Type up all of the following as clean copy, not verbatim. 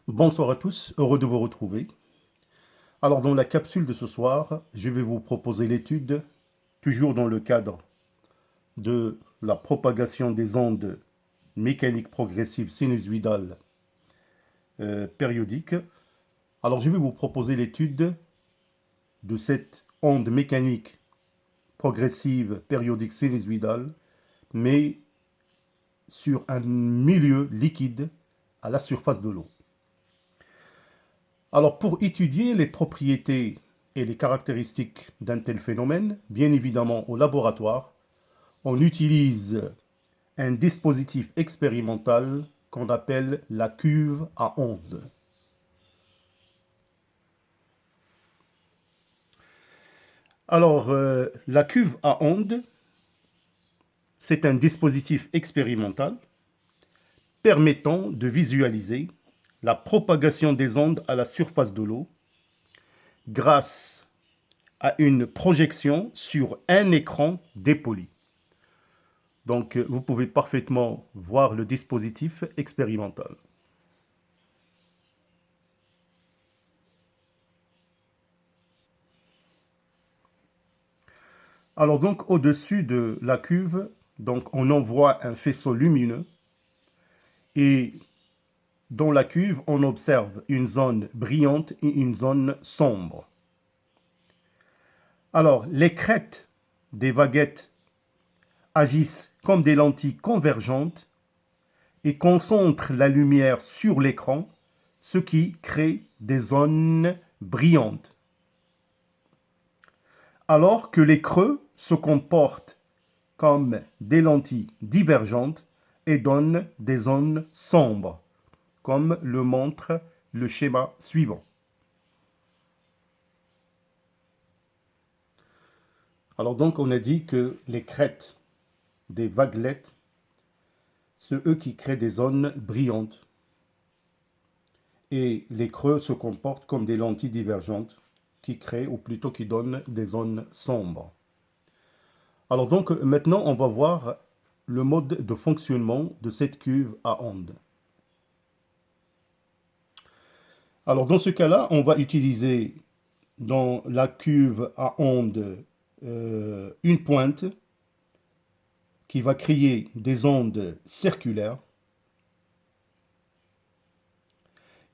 Bonsoir à tous, heureux de vous retrouver. Alors dans la capsule de ce soir, je vais vous proposer l'étude, toujours dans le cadre de la propagation des ondes mécaniques progressives sinusoïdales périodiques. Alors je vais vous proposer l'étude de cette onde mécanique progressive périodique sinusoïdale, mais sur un milieu liquide à la surface de l'eau. Alors, pour étudier les propriétés et les caractéristiques d'un tel phénomène, bien évidemment au laboratoire, on utilise un dispositif expérimental qu'on appelle la cuve à ondes. Alors, la cuve à ondes, c'est un dispositif expérimental permettant de visualiser la propagation des ondes à la surface de l'eau grâce à une projection sur un écran dépoli. Donc, vous pouvez parfaitement voir le dispositif expérimental. Alors donc, au-dessus de la cuve, donc on envoie un faisceau lumineux et dans la cuve, on observe une zone brillante et une zone sombre. Alors, les crêtes des vaguettes agissent comme des lentilles convergentes et concentrent la lumière sur l'écran, ce qui crée des zones brillantes. Alors que les creux se comportent comme des lentilles divergentes et donnent des zones sombres, comme le montre le schéma suivant. Alors donc on a dit que les crêtes des vaguelettes, c'est eux qui créent des zones brillantes et les creux se comportent comme des lentilles divergentes qui créent ou plutôt qui donnent des zones sombres. Alors donc maintenant on va voir le mode de fonctionnement de cette cuve à ondes. Alors dans ce cas-là, on va utiliser dans la cuve à ondes une pointe qui va créer des ondes circulaires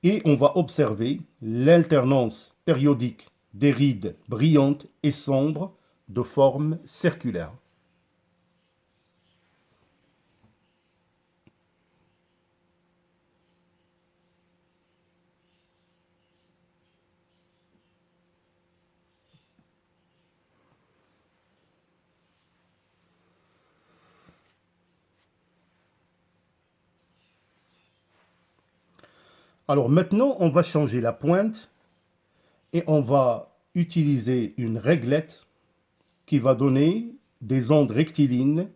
et on va observer l'alternance périodique des rides brillantes et sombres de forme circulaire. Alors maintenant, on va changer la pointe et on va utiliser une réglette qui va donner des ondes rectilignes.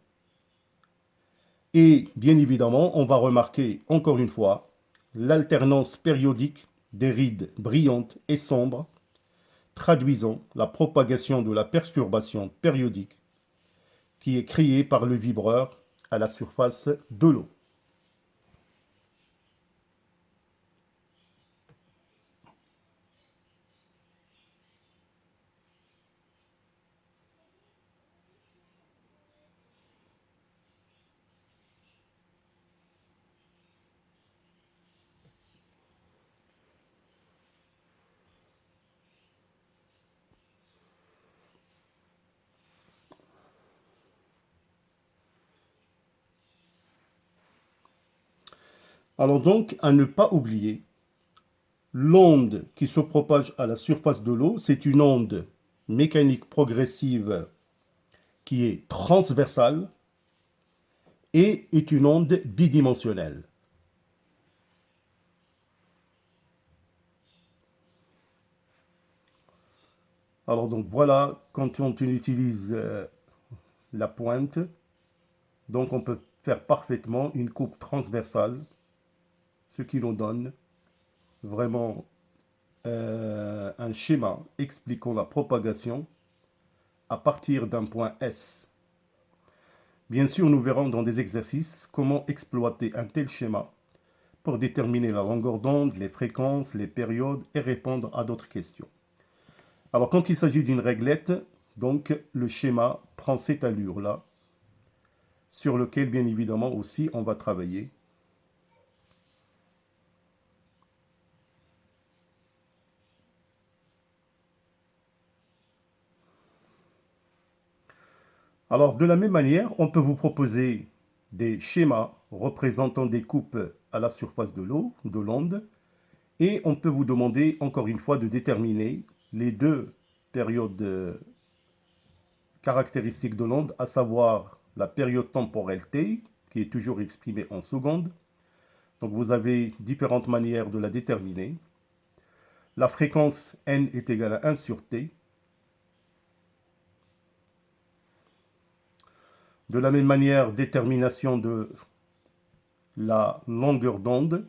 Et bien évidemment, on va remarquer encore une fois l'alternance périodique des rides brillantes et sombres, traduisant la propagation de la perturbation périodique qui est créée par le vibreur à la surface de l'eau. Alors donc, à ne pas oublier, l'onde qui se propage à la surface de l'eau, c'est une onde mécanique progressive qui est transversale et est une onde bidimensionnelle. Alors donc voilà, quand on utilise la pointe, donc on peut faire parfaitement une coupe transversale, ce qui nous donne vraiment un schéma expliquant la propagation à partir d'un point S. Bien sûr, nous verrons dans des exercices comment exploiter un tel schéma pour déterminer la longueur d'onde, les fréquences, les périodes et répondre à d'autres questions. Alors quand il s'agit d'une réglette, donc le schéma prend cette allure-là, sur lequel bien évidemment aussi on va travailler. Alors de la même manière, on peut vous proposer des schémas représentant des coupes à la surface de l'eau, de l'onde, et on peut vous demander encore une fois de déterminer les deux périodes caractéristiques de l'onde, à savoir la période temporelle t, qui est toujours exprimée en secondes. Donc vous avez différentes manières de la déterminer. La fréquence n est égale à 1 sur t. De la même manière, détermination de la longueur d'onde.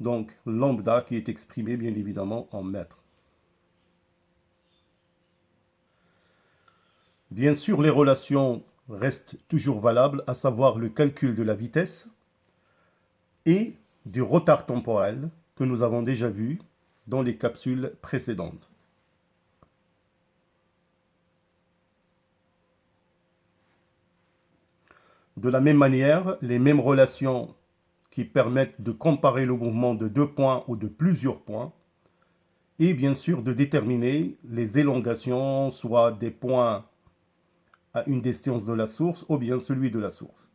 Donc lambda qui est exprimé bien évidemment en mètres. Bien sûr, les relations restent toujours valables, à savoir le calcul de la vitesse et du retard temporel que nous avons déjà vu dans les capsules précédentes. De la même manière, les mêmes relations qui permettent de comparer le mouvement de deux points ou de plusieurs points et bien sûr de déterminer les élongations, soit des points à une distance de la source ou bien celui de la source.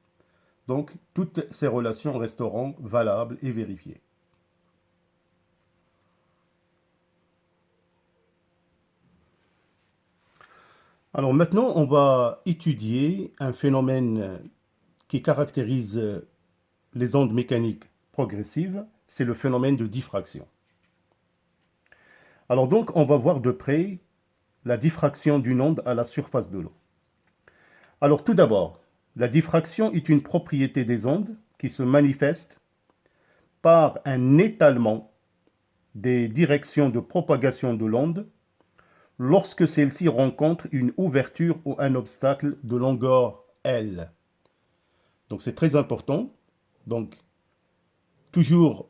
Donc, toutes ces relations resteront valables et vérifiées. Alors maintenant, on va étudier un phénomène qui caractérise les ondes mécaniques progressives, c'est le phénomène de diffraction. Alors donc, on va voir de près la diffraction d'une onde à la surface de l'eau. Alors tout d'abord, la diffraction est une propriété des ondes qui se manifeste par un étalement des directions de propagation de l'onde lorsque celle-ci rencontre une ouverture ou un obstacle de longueur L. Donc c'est très important. Donc toujours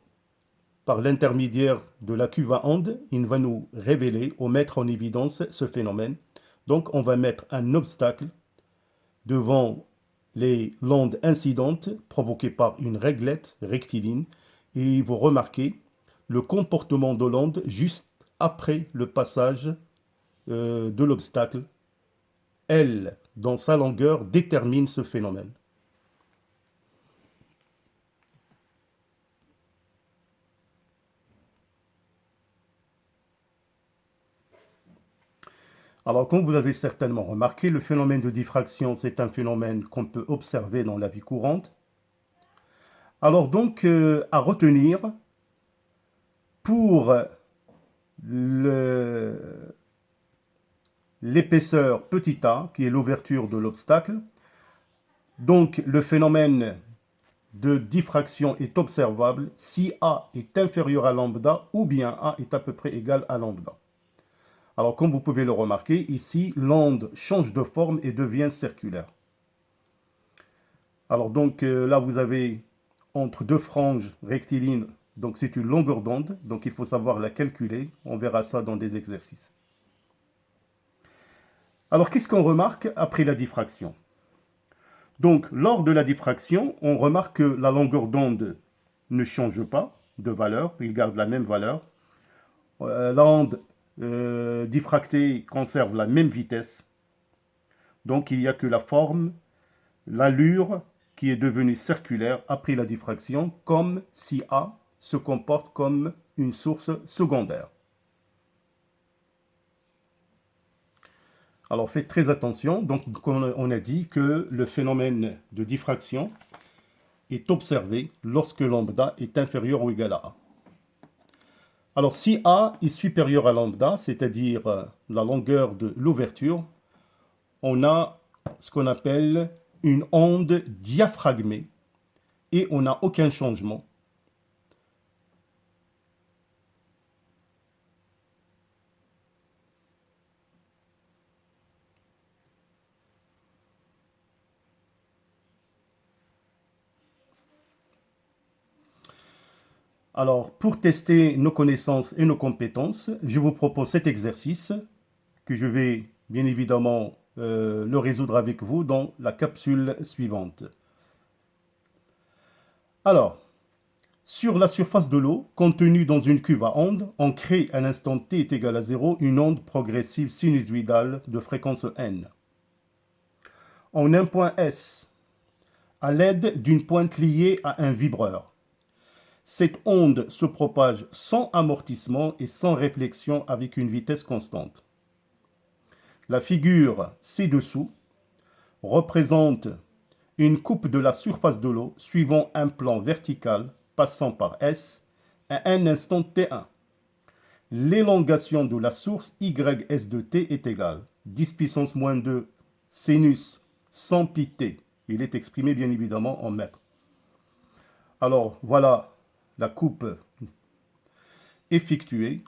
par l'intermédiaire de la cuve à onde, il va nous révéler ou mettre en évidence ce phénomène. Donc on va mettre un obstacle devant l'onde incidente provoquée par une réglette rectiligne et vous remarquez le comportement de l'onde juste après le passage de l'obstacle. L, dans sa longueur, détermine ce phénomène. Alors, comme vous avez certainement remarqué, le phénomène de diffraction, c'est un phénomène qu'on peut observer dans la vie courante. Alors donc, à retenir, pour l'épaisseur petit a, qui est l'ouverture de l'obstacle, donc le phénomène de diffraction est observable si a est inférieur à lambda ou bien a est à peu près égal à lambda. Alors comme vous pouvez le remarquer, ici l'onde change de forme et devient circulaire. Alors donc là vous avez entre deux franges rectilignes, donc c'est une longueur d'onde, donc il faut savoir la calculer, on verra ça dans des exercices. Alors qu'est-ce qu'on remarque après la diffraction? Donc lors de la diffraction, on remarque que la longueur d'onde ne change pas de valeur, il garde la même valeur. La onde diffractée conserve la même vitesse. Donc il n'y a que la forme, l'allure qui est devenue circulaire après la diffraction, comme si A se comporte comme une source secondaire. Alors faites très attention, donc comme on a dit que le phénomène de diffraction est observé lorsque lambda est inférieur ou égal à A. Alors si A est supérieur à lambda, c'est-à-dire la longueur de l'ouverture, on a ce qu'on appelle une onde diaphragmée et on n'a aucun changement. Alors, pour tester nos connaissances et nos compétences, je vous propose cet exercice que je vais bien évidemment le résoudre avec vous dans la capsule suivante. Alors, sur la surface de l'eau, contenue dans une cuve à ondes, on crée à l'instant t est égal à 0 une onde progressive sinusoïdale de fréquence n. En un point S, à l'aide d'une pointe liée à un vibreur. Cette onde se propage sans amortissement et sans réflexion avec une vitesse constante. La figure ci-dessous représente une coupe de la surface de l'eau suivant un plan vertical passant par S à un instant T1. L'élongation de la source YS de T est égale 10 puissance moins 2 sinus 100 pi T. Il est exprimé bien évidemment en mètres. Alors voilà la coupe effectuée.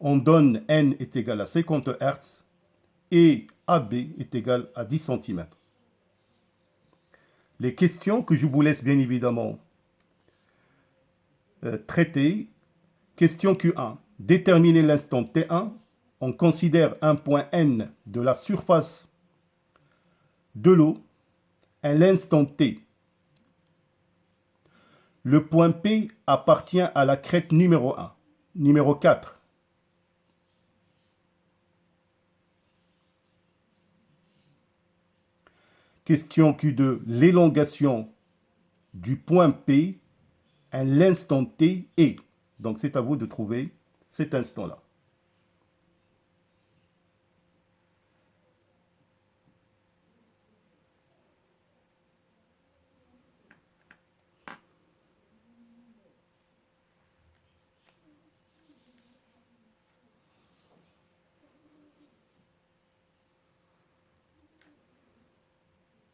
On donne N est égal à 50 Hz et AB est égal à 10 cm. Les questions que je vous laisse bien évidemment traiter. Question Q1. Déterminer l'instant T1. On considère un point N de la surface de l'eau à l'instant T. Le point P appartient à la crête numéro 1. Numéro 4. Question Q2. L'élongation du point P à l'instant T est. Donc c'est à vous de trouver cet instant-là.